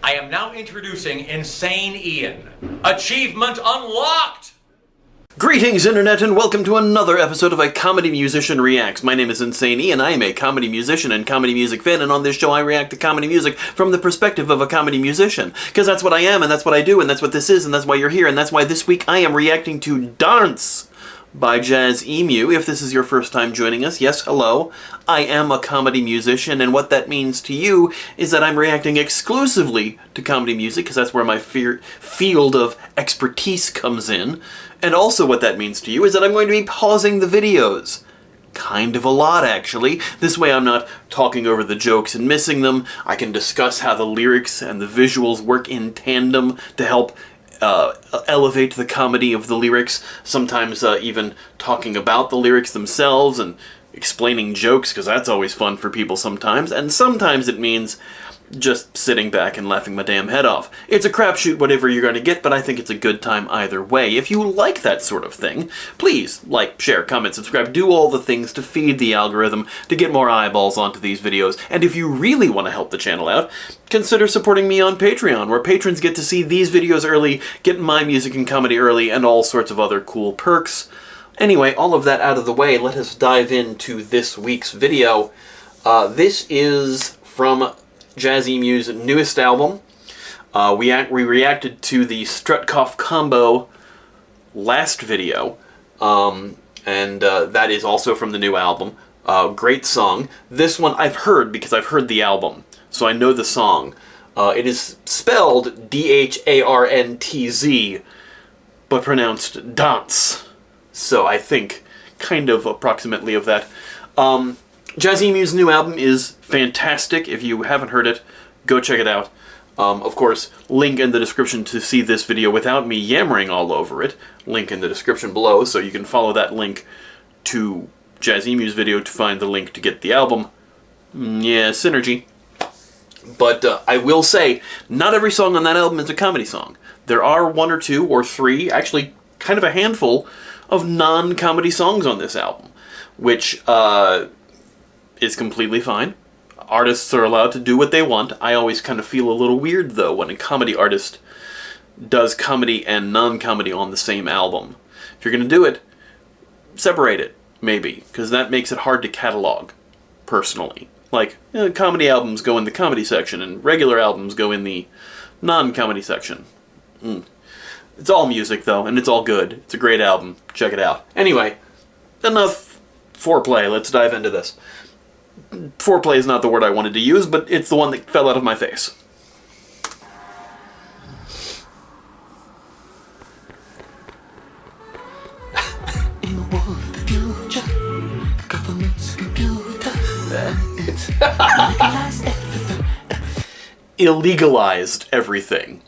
I am now introducing Insane Ian. Achievement unlocked! Greetings, Internet, and welcome to another episode of A Comedy Musician Reacts. My name is Insane Ian. I am a comedy musician and comedy music fan, and on this show I react to comedy music from the perspective of a comedy musician. Because that's what I am, and that's what I do, and that's what this is, and that's why you're here, and that's why this week I am reacting to D.H.A.R.N.T.Z by Jazz-Emu. If this is your first time joining us, yes, hello. I am a comedy musician, and what that means to you is that I'm reacting exclusively to comedy music, because that's where my field of expertise comes in. And also what that means to you is that I'm going to be pausing the videos. Kind of a lot, actually. This way I'm not talking over the jokes and missing them. I can discuss how the lyrics and the visuals work in tandem to help elevate the comedy of the lyrics, sometimes even talking about the lyrics themselves and explaining jokes, because that's always fun for people sometimes, and sometimes it means just sitting back and laughing my damn head off. It's a crapshoot whatever you're going to get, but I think it's a good time either way. If you like that sort of thing, please like, share, comment, subscribe, do all the things to feed the algorithm to get more eyeballs onto these videos. And if you really want to help the channel out, consider supporting me on Patreon, where patrons get to see these videos early, get my music and comedy early, and all sorts of other cool perks. Anyway, all of that out of the way, let us dive into this week's video. This is from Jazz-Emu's newest album. We reacted to the Strut-Cough combo last video, and that is also from the new album. Great song. This one I've heard because I've heard the album, so I know the song. It is spelled D.H.A.R.N.T.Z, but pronounced dance. So I think kind of approximately of that. Jazz-Emu's new album is fantastic. If you haven't heard it, go check it out. Of course, link in the description to see this video without me yammering all over it. Link in the description below, so you can follow that link to Jazz-Emu's video to find the link to get the album. Yeah, synergy. But I will say, not every song on that album is a comedy song. There are one or two or three, actually kind of a handful, of non-comedy songs on this album, which is completely fine. Artists are allowed to do what they want. I always kind of feel a little weird, though, when a comedy artist does comedy and non-comedy on the same album. If you're going to do it, separate it, maybe, because that makes it hard to catalog, personally. Like, comedy albums go in the comedy section, and regular albums go in the non-comedy section. It's all music, though, and it's all good. It's a great album. Check it out. Anyway, enough foreplay. Let's dive into this. Foreplay is not the word I wanted to use, but it's the one that fell out of my face. In the world of the future, government's computer, Illegalized everything.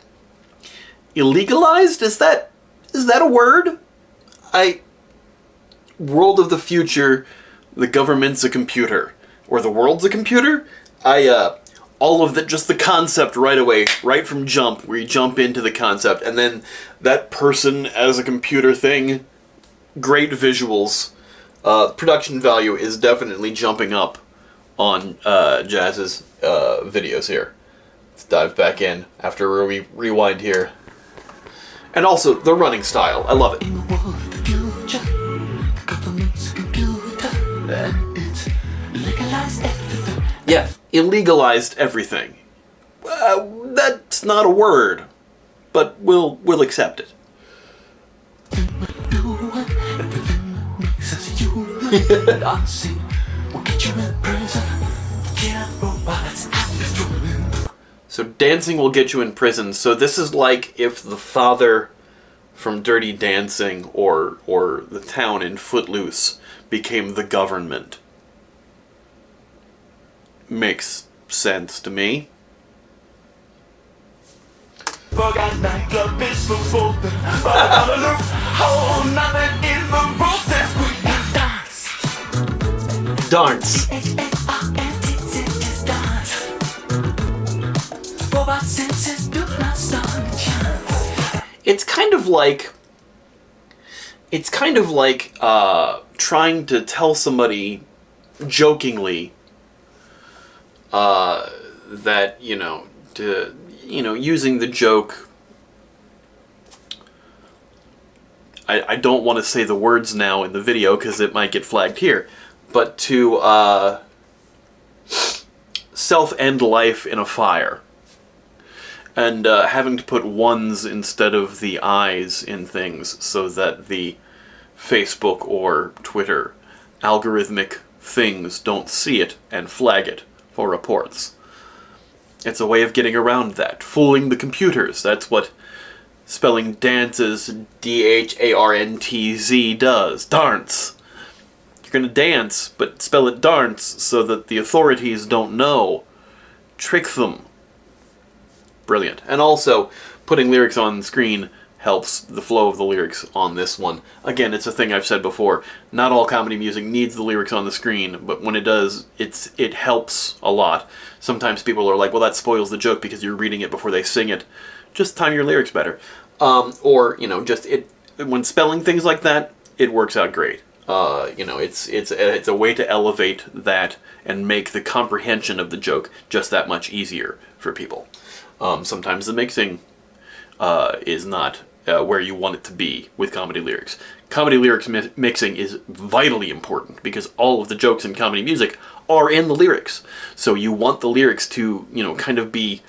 Illegalized? Is that a word? World of the future, the government's a computer. Or the world's a computer? All of that, just the concept right away, right from jump, where you jump into the concept, and then that person as a computer thing, great visuals. Production value is definitely jumping up on Jazz's videos here. Let's dive back in after we rewind here. And also, the running style, I love it. in the world of the future, government's computer, it's legalized everything. Yeah, illegalized everything. That's not a word, but we'll accept it. Makes us human. Dancing will get you in prison. Yeah, robots have been drooling. So dancing will get you in prison. So this is like if the father from Dirty Dancing or the town in Footloose became the government. Makes sense to me. Bug out nightclub is for both. But on a loop, oh, nothing in the process. We dance. Dance. D.H.A.R.N.T.Z is dance. Robot senses do not stand a chance. It's kind of like trying to tell somebody jokingly that, you know, using the joke. I don't want to say the words now in the video because it might get flagged here, but to self-end life in a fire. And having to put ones instead of the I's in things so that the Facebook or Twitter algorithmic things don't see it and flag it for reports. It's a way of getting around that. Fooling the computers. That's what spelling dances, D.H.A.R.N.T.Z does. D.A.R.N.T.Z. You're gonna dance, but spell it D.A.R.N.T.Z so that the authorities don't know. Trick them. Brilliant. And also, putting lyrics on screen helps the flow of the lyrics on this one. Again, it's a thing I've said before. Not all comedy music needs the lyrics on the screen, but when it does, it helps a lot. Sometimes people are like, well, that spoils the joke because you're reading it before they sing it. Just time your lyrics better. Or, when spelling things like that, it works out great. It's a way to elevate that and make the comprehension of the joke just that much easier for people. Sometimes the mixing is not where you want it to be with comedy lyrics. Comedy lyrics mixing is vitally important because all of the jokes in comedy music are in the lyrics. So you want the lyrics to, kind of be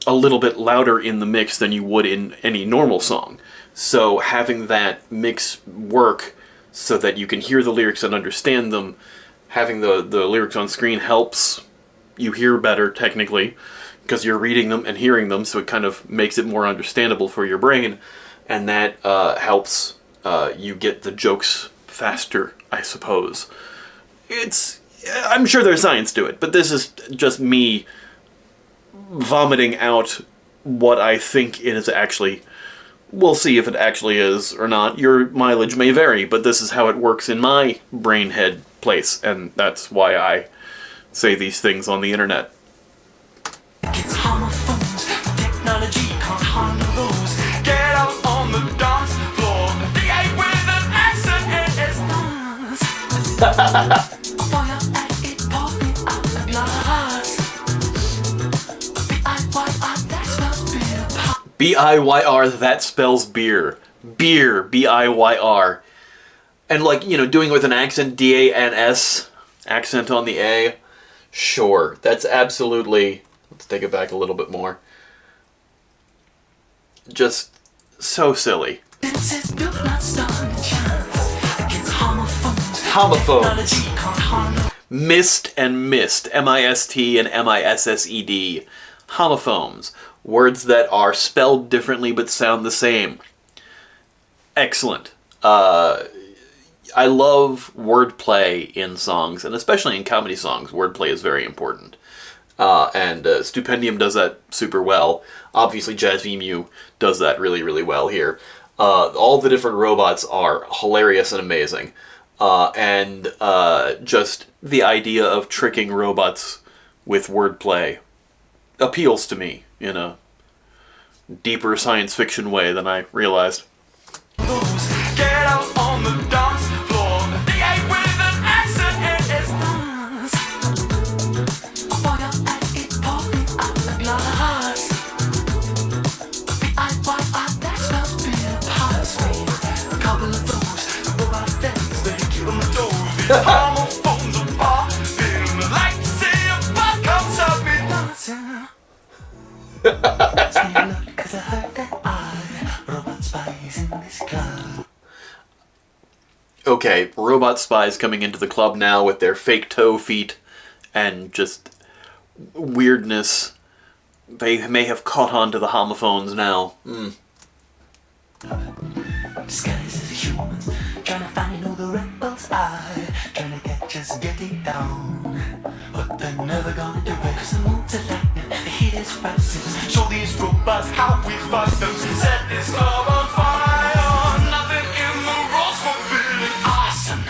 a little bit louder in the mix than you would in any normal song. So having that mix work so that you can hear the lyrics and understand them, having the lyrics on screen helps you hear better, technically, because you're reading them and hearing them, so it kind of makes it more understandable for your brain, and that helps you get the jokes faster, I suppose. I'm sure there's science to it, but this is just me vomiting out what I think it is actually. We'll see if it actually is or not. Your mileage may vary, but this is how it works in my brain head place, and that's why I say these things on the internet. It's homophones, technology can't handle those. Get out on the dance floor. D.A. with an accent in his dance. Fire at it, popping out the glass. B-I-Y-R, that spells beer. B-I-Y-R, that spells beer. Beer, B-I-Y-R. And doing it with an accent, D-A-N-S, accent on the A. Sure, that's absolutely... Let's take it back a little bit more. Just so silly. Homophones. Mist and mist. M-I-S-T and M-I-S-S-E-D. Homophones. Words that are spelled differently but sound the same. Excellent. I love wordplay in songs, and especially in comedy songs, wordplay is very important. And Stupendium does that super well. Obviously, Jazzemu does that really, really well here. All the different robots are hilarious and amazing. And just the idea of tricking robots with wordplay appeals to me in a deeper science fiction way than I realized. Get out on the dance floor. D.A. with an accent in his dance. Fire at it, popping out the glass. B-I-Y-R, that smells beer. Pass me a couple of those. The robot dance, they give them a dose. The homophones are popping. Like to see a buck come me dancing. Stay alert, 'cause I heard that robot spies in this club. Okay, robot spies coming into the club now with their fake toe feet and just weirdness. They may have caught on to the homophones now. Disguised as a human, trying to find who the rebels are, trying to catch us getting down, but they're never gonna do it, 'cause the moves are lightning, the heat is rising. Show these robots how we fight them. Set this club on fire. Nothing in the rules forbidding arson.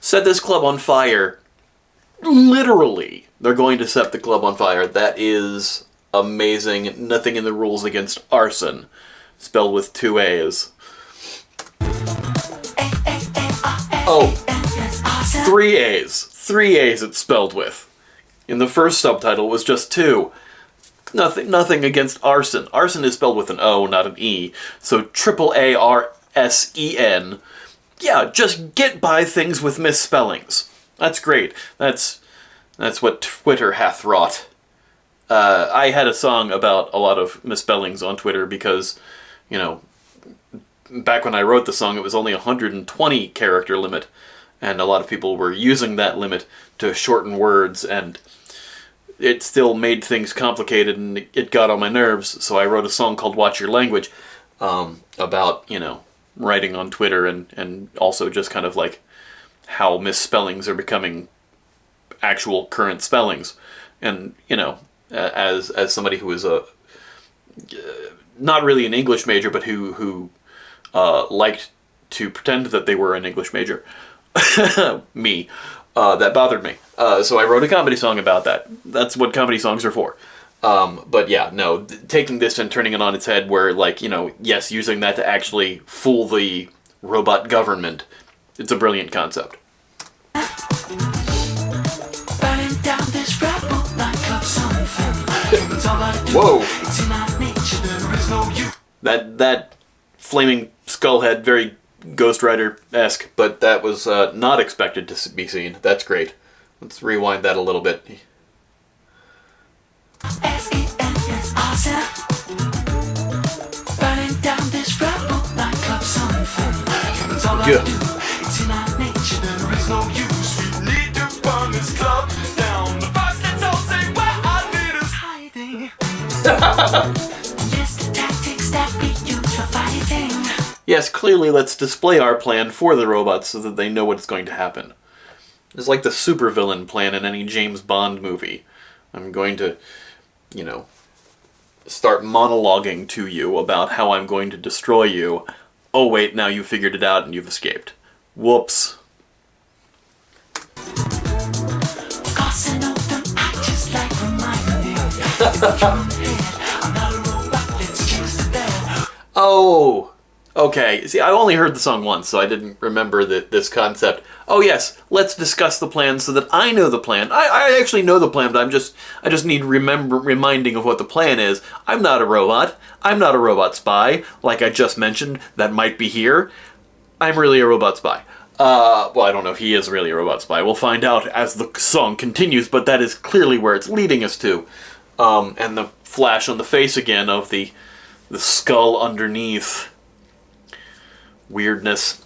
Set this club on fire. Literally, they're going to set the club on fire. That is amazing. Nothing in the rules against arson. Spelled with 2 A's. Oh. 3 A's. 3 A's it's spelled with. In the first subtitle, it was just 2. Nothing against arson. Arson is spelled with an O, not an E. So AARSEN. Yeah, just get by things with misspellings. That's great. That's what Twitter hath wrought. I had a song about a lot of misspellings on Twitter because, you know, back when I wrote the song, it was only 120 character limit, and a lot of people were using that limit to shorten words, and it still made things complicated, and it got on my nerves, so I wrote a song called Watch Your Language, about, you know, writing on Twitter, and also just kind of like how misspellings are becoming actual current spellings. And, you know, as somebody who is not really an English major, but who liked to pretend that they were an English major, me, that bothered me. So I wrote a comedy song about that. That's what comedy songs are for. But yeah, no, taking this and turning it on its head where, like, you know, yes, using that to actually fool the robot government, it's a brilliant concept. Burning down this rebel nightclub something. It's all I do. Whoa! It's in our nature, there is no you. That flaming skullhead, very Ghost Rider-esque, but that was not expected to be seen. That's great. Let's rewind that a little bit. S-E-N-S awesome. Burning down this rebel nightclub something. It's all I Yeah. do. It's in our nature, there is no use. We need to burn this club down. The first let's all say where our leaders hiding. Just the tactics that we use for fighting. Yes, clearly let's display our plan for the robots so that they know what's going to happen. It's like the supervillain plan in any James Bond movie. I'm going to, you know, start monologuing to you about how I'm going to destroy you. Oh wait, now you figured it out and you've escaped. Whoops. Of course I know them, I just like reminding. I'm not a robot, let's change the bell. Oh, okay. See, I only heard the song once, so I didn't remember this concept. Oh yes, let's discuss the plan so that I know the plan. I actually know the plan, but I just need reminding of what the plan is. I'm not a robot. I'm not a robot spy, like I just mentioned. That might be here. I'm really a robot spy. Well, I don't know if he is really a robot spy. We'll find out as the song continues, but that is clearly where it's leading us to. And the flash on the face again of the skull underneath. Weirdness.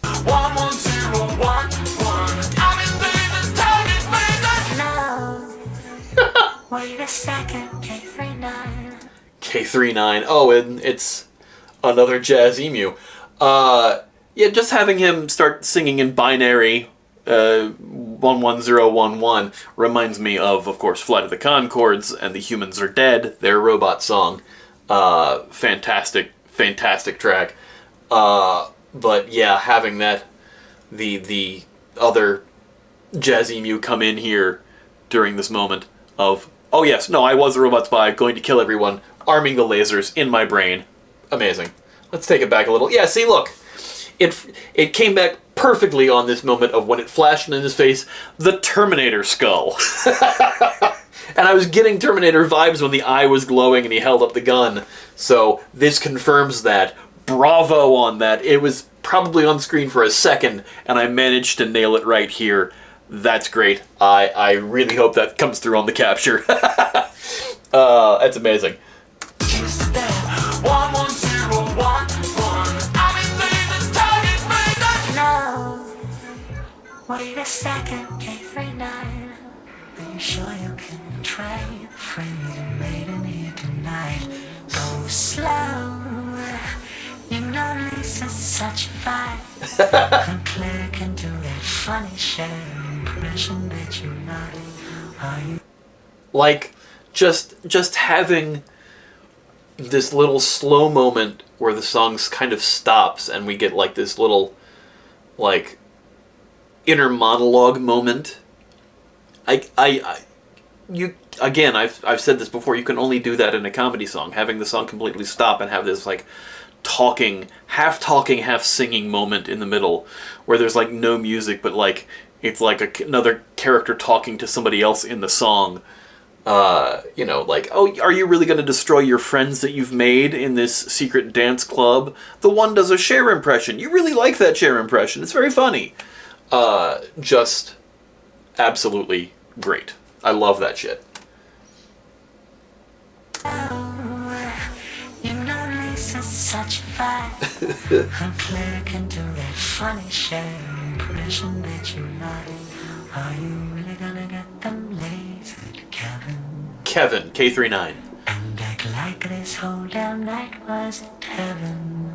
11011. I'm in Davis, target phasers. No. Wait a second, K39. K39. Oh, and it's another Jazz Emu. Yeah, just having him start singing in binary 11011 reminds me of course, Flight of the Conchords and The Humans Are Dead, their robot song. Fantastic track. But yeah, having that the other Jazz Emu come in here during this moment of, oh yes, no, I was a robot spy, going to kill everyone, arming the lasers in my brain. Amazing. Let's take it back a little. Yeah, see, look. It came back perfectly on this moment of when it flashed in his face, the Terminator skull. And I was getting Terminator vibes when the eye was glowing and he held up the gun. So this confirms that. Bravo on that. It was probably on screen for a second, and I managed to nail it right here. That's great. I really hope that comes through on the capture. That's amazing. Change the bell. 11011. I'm in Davis, target phasers. No. Wait a second, K39. Are you sure you can try? Freedom maiden here tonight. Go slow. You know Lisa's such a vibe. Claire can do that funny share impression that you're not. Are you? Like, just having this little slow moment where the song kind of stops and we get like this little, like, inner monologue moment. Again, I've said this before, you can only do that in a comedy song, having the song completely stop and have this, like, talking, half singing moment in the middle, where there's, like, no music, but, like, it's like another character talking to somebody else in the song. Like, oh, are you really going to destroy your friends that you've made in this secret dance club? The one does a Cher impression. You really like that Cher impression. It's very funny. Just absolutely great. I love that shit. You know this is such a vibe. I'm clicking to that funny Cher impression that you like. Are you really gonna get them lazy, Kevin? Kevin, K39. And act like this whole damn night wasn't heaven.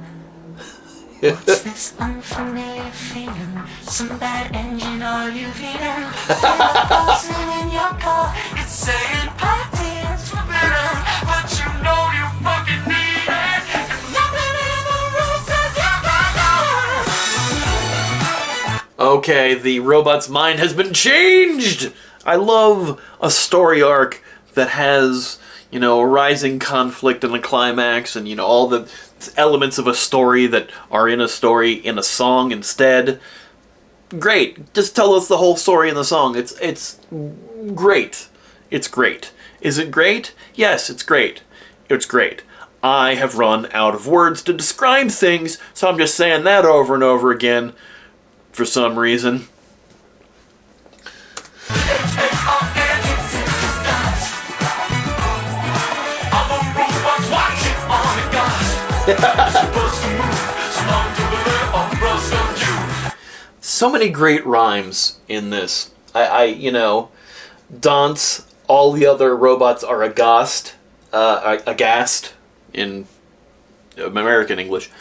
What's this unfamiliar feeling? Some bad engine oil you've eaten. Feel like pulsing in your car. It's saying party is forbidden, but you know you fucking need it. And nothing in the rules says you can't do it. Okay, the robot's mind has been changed! I love a story arc that has, a rising conflict and a climax and, all the elements of a story that are in a story in a song instead. Great. Just tell us the whole story in the song. It's great. It's great. Is it great? Yes, it's great. It's great. I have run out of words to describe things, so I'm just saying that over and over again for some reason. So many great rhymes in this. Dance, all the other robots are aghast in American English.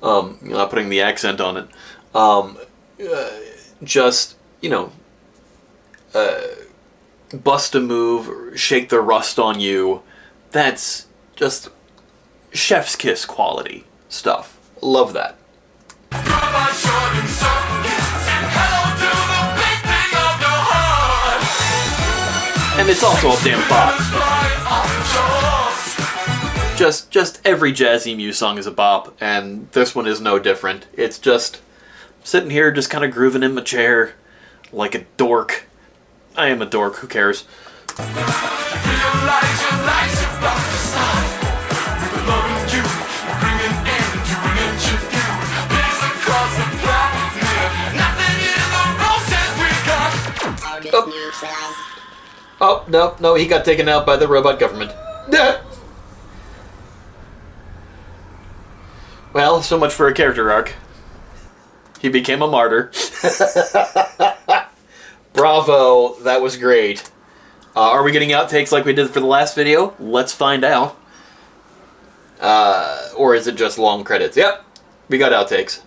Not putting the accent on it. Bust a move, shake the rust on you. That's just chef's kiss quality stuff. Love that. And it's also a damn bop. Just every Jazzy Muse song is a bop, and this one is no different. It's just sitting here just kind of grooving in my chair like a dork. I am a dork, who cares? Oh, no, he got taken out by the robot government. Well, so much for a character arc. He became a martyr. Bravo, that was great. Are we getting outtakes like we did for the last video? Let's find out. Or is it just long credits? Yep, we got outtakes.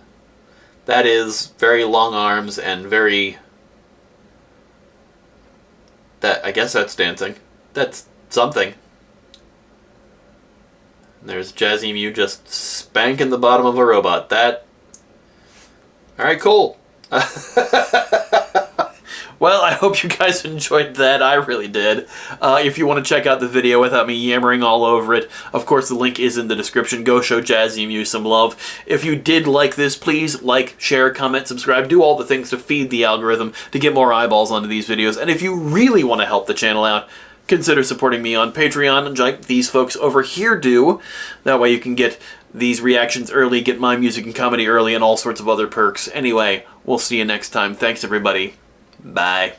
That is very long arms and very... I guess that's dancing. That's something. There's Jazzy Mew just spanking the bottom of a robot. Alright, cool. Well, I hope you guys enjoyed that. I really did. If you want to check out the video without me yammering all over it, of course the link is in the description. Go show Jazzy Mew some love. If you did like this, please like, share, comment, subscribe, do all the things to feed the algorithm to get more eyeballs onto these videos. And if you really want to help the channel out, consider supporting me on Patreon, like these folks over here do. That way you can get these reactions early, get my music and comedy early, and all sorts of other perks. Anyway, we'll see you next time. Thanks, everybody. Bye.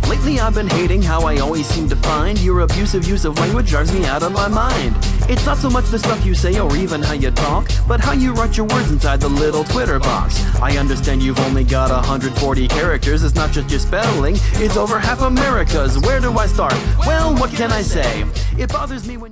Lately I've been hating how I always seem to find your abusive use of language drives me out of my mind. It's not so much the stuff you say or even how you talk, but how you write your words inside the little Twitter box. I understand you've only got 140 characters, it's not just your spelling, it's over half America's. Where do I start? Well, what can I say? It bothers me when